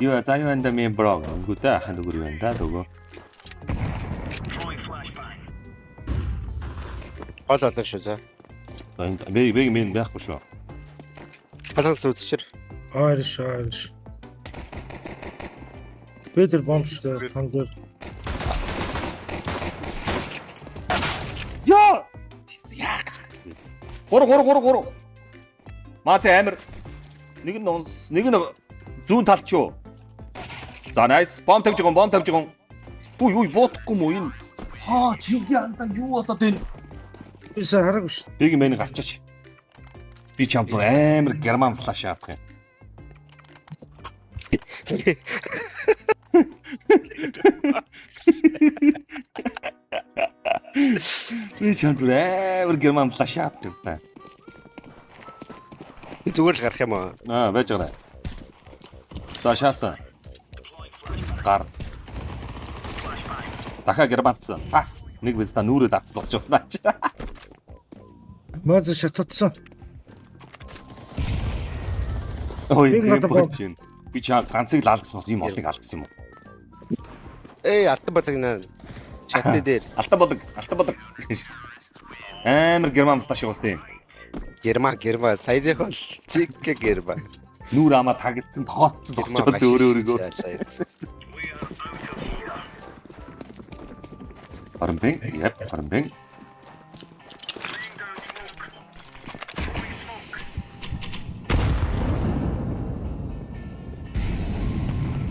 Юу заавал ми брог гүтэ ханд гүр юм да дөгөө. Гол олон шүү за. Бэг мен байхгүй шүү. Халаас үзчихэр. Айрш. Петр бомбштэй хангар. Яа! Яах вэ? Гур. Маац амир. Нэг нь зүүн талч юу? За nice. Бомб тавьж байгаа. Үй боодохгүй мó энэ. Хаа чиги анда юу болоод байна? Бисаа хараагүй шүү. Бэг мен гарчаач. Би чамд амир герман флаш авах юм. Би чамд амир герман флаш авах гэсэн. Би зүгээр л гарах юм аа. Байж байгаа. За шаасан. Гар. Дахиад германцсан. Тас. Нэг биз та нүрээ дацлах жиснаа. Маз шатцсан. Ой, Би гадаа би чаа ганцыг лаалгасан юм олыг алгасан юм уу? Алтан бацагнаа. Чатны дээр. Алтан болог. Амар герман флаш уустай. Герман саяных бол чик герман. Нүүр амаа тагцсан тохоцсон зогсож өөрөөгөө. Харамбэн.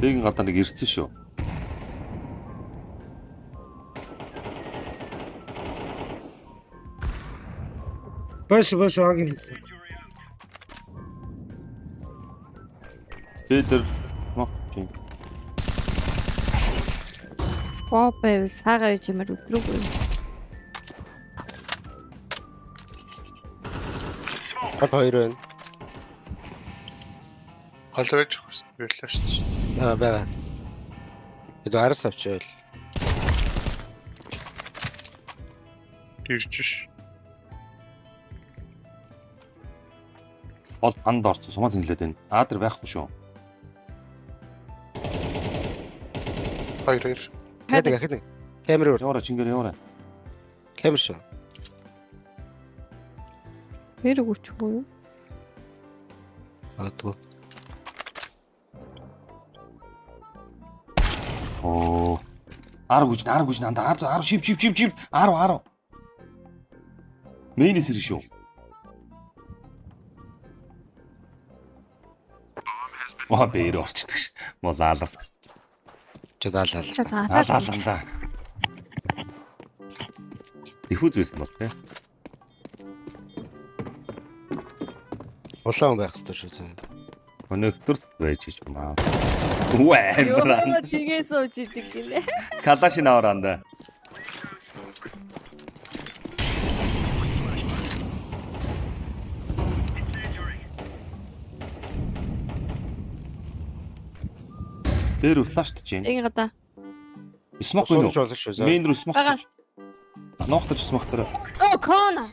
Бэгэн гадаа нэг ирсэн шүү. Баш агийн. Петр мокчин. Попэ сагаа чимэр өдрөгүй. Гол хоёр байна. Галдраж ирлээ шүү дээ. Бага. Эд арас авчаал. Иржиш. Бол анд орсон сумаа зинлээд байна. Аадар байхгүй шүү. Хоёр. Хэд. Камер өөр. Яваа. Камер шүү. Хэрэг үчгүй юу? Атгүй. Оо. 10 гүж нанда 10 шив. 10. Мэйнэс ирэх шүү. Маа бээр орчдөг ш. Молаалаа. Чадаалаа. Диффуз байсан бол тэ. Улаан байх ёстой шүү заа. Өнөختөр байж ч юм аа. Үгүй. Тэгээ сууж идэг гинэ. Калашин аваранда. Тэр флашт чинь. Ийг гадаа. Смок байна уу? Болж шүү заа. Мейн рүү смок чинь. Ноохтож смок тэр. Оо кона.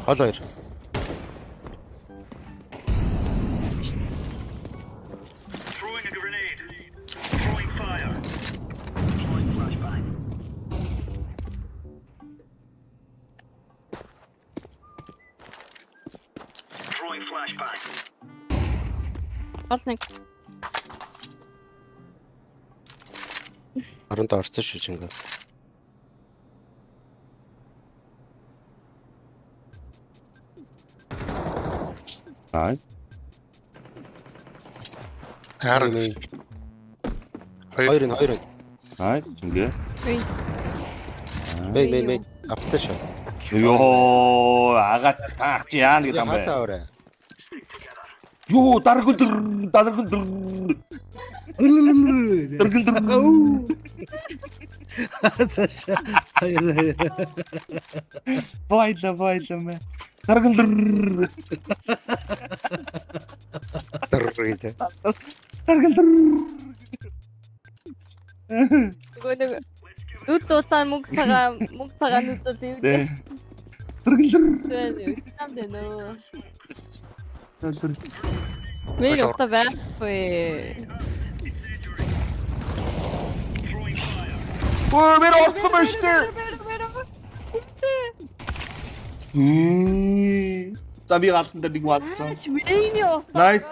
Гол хоёр. Олныг. Харант орсон шүү чинь. Аа. Харин Хоёр. Найс чингээ. Мэй. Автаа шүү. Йоо, агаач таач яана гэдэг юм бэ? Хатаа орой. Юу, даргал. Цаша. Байла мэ. Даргал. Дөрвийдэ. Нөгөө нэг нүд дутаа мөнгө цагаан нүдээр Тэ. зэвдээ. Тэргэлэр. Тамд нөө. Тэргэлэр. Мэг утаа байхгүй. Өө мэр орсон ба штэ. За би галан дээр нэг ваасан. Чимээн ёо. Nice.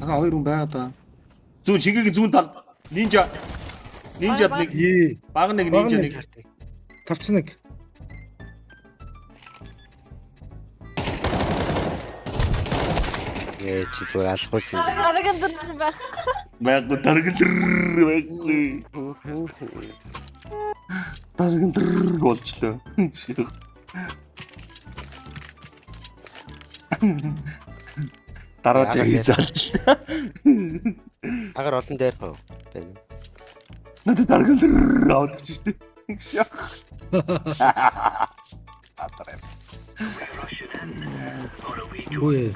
Аа хоёр хүн байгаа да. Зүүн шингэгийн зүүн талд нинжа. Нинжад нэг Ээ. баг нэг нинжа нэг. Тавч нэг. Чи зүгээр алхуулсан. Арган дээр байх. Байгу таргалтэр байгу. Таргалтэр болчлоо. Дараа жийсалч. Агаар олон дээр хөө. Тэ. Надад таргалтэр авдаг ч штэ. Үе.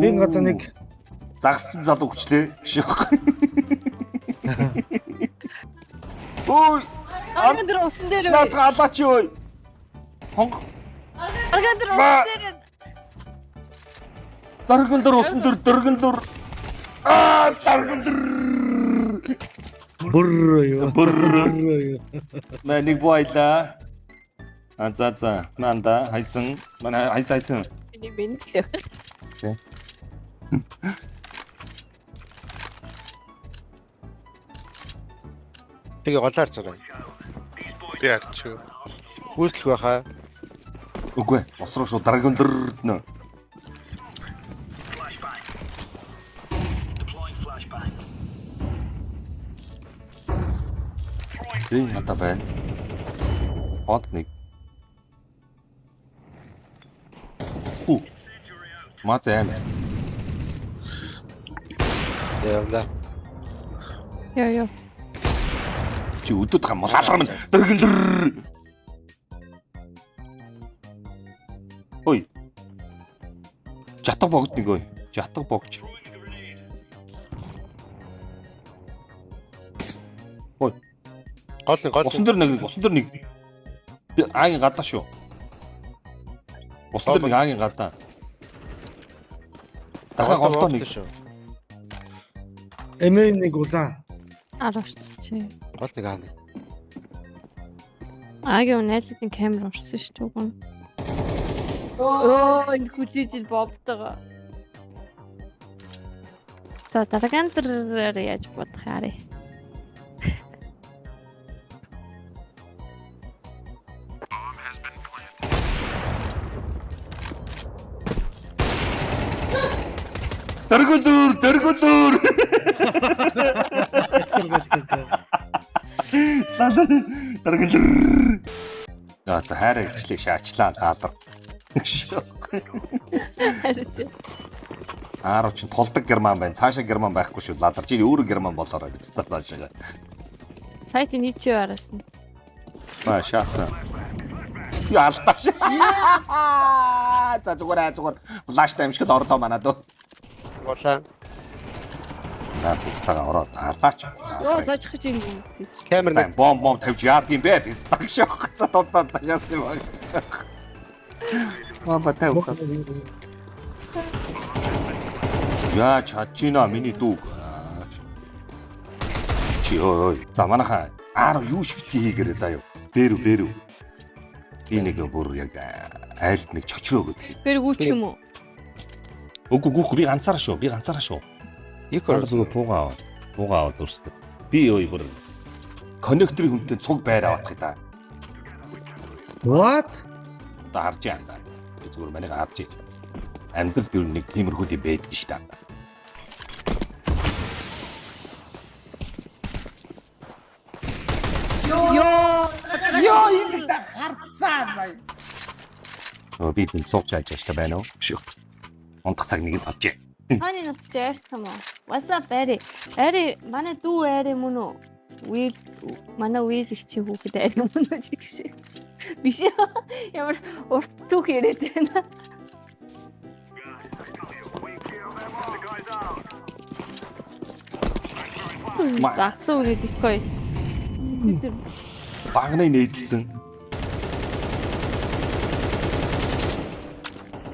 Би гадаа нэг Загсчин залуу хүчлээ. Ой, Арган дээр усан дээр үү? наад галаач ой. Хонг Арган дээр усан дээр. дарган усан дөр дөргөн дөр. Аа, дарган дөр. бүр юу. Бүр. Мэ нэг бойлаа. За. Манда хайсан. Манай хайсан. Миний бинт лээ. Тэгээ голоор зураа. Би арч юу. Гүйцэлх байхаа. Үгүй, осроо шууд дарган дөр нэ. Эй, надад байна. Бод нэг. Маац аим. Явла. Яа. Чи өдөд гам малгалгам дэргэлэр. Ой. Жатаг богд нэг ой. Жатаг богч. Ой. Гол. Усан дээр нэг. Би аагийн гадаа шүү. Усан дээр нэг аагийн гадаа. Дахиад голдоо нэг. эмээ нэг улаан. Арччих. Гол нэг аа. Агийн найзлын камер орсон шүү дээ уг нь. Оо энэ хүлээж бовтойгоо. За дараагийн дээр яаж бодох арай. Дэргэлэр. Дэргэлэр. За хайраа ичлээ шаачлаа гаалар. Аарч толдог герман байна. Цаашаа герман байхгүй шүү. Ладарч ий өөрөө герман болоорой биз та цаашаа. Сайт нь чи араас нь. Шаасан. Яа алдааш. За зүгээр. Флаш таймшгад орлоо манаа дөө. Голаа. Пистага ороод алаач. Йоо зоочих гэж юм. Камер нэг. Бом тавьж яад юм бэ? Пистаг шок. За тодод ташаасан юм. Бомба тавьхаас. Яа чачина миний дүүг. Чи ой. За манайхаа аар юу швтгий хийгэрээ заяа. Бэрү. Би нэг бүр яг айлт нэг чочроо гэдэг. Бэргүүч юм уу? Үгүй би ганцаараа шүү. Их Орол зүгээр пуугаа аваад өөрсдөө. Би ой бүр коннекторын хүнтэй цуг байр авах гэдэг. What? Одоо харж яана. Би зүгээр манайг харж ий. Амьдрал бие нэг тиймэрхүү дээ байдаг шүү дээ. Йоо энэ та харцаа сая. Би энэ цуг чааж штэ байна уу? Шүү. Онцгой цаг нэг болж. Ханы нутж ярьах юм уу? What's up Ari? Ari манай дүү Ari мөн үү? Уйл манай уйл их чи хүүхэд арай мөн ч гэж. Биш ямар урт түүх яриад байна. Загсан үгээд их гоё. Багнаа нээдэлсэн.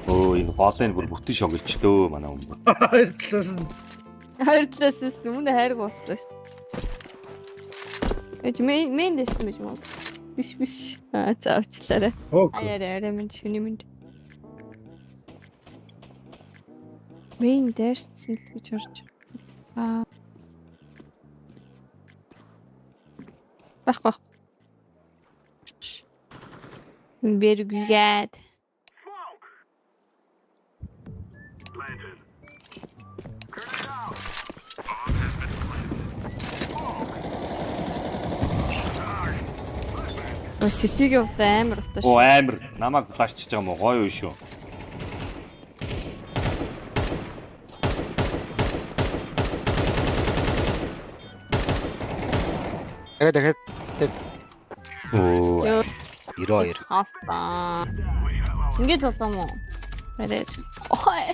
Өө энэ голын бүр бүтэн шогөлчдөө манай хүн. Хоёр талаас нь Хоёр талаас нь үнэ хайрг ууслаа шүү. Эч мен дэс мэж мод. Биш. Заавчлаарай. ок. Арай минь шүний минь. Мен дэрсэн л гэж орж. Бах. Бэргээд. Сэтигийн хувьд амар утаа Оо шүү. амар намайг флашчиж байгаа юм уу? Гоё юу шүү. дахиад Оо 92. Хастаа. Ингээд болсон юм уу? Арай. Ой.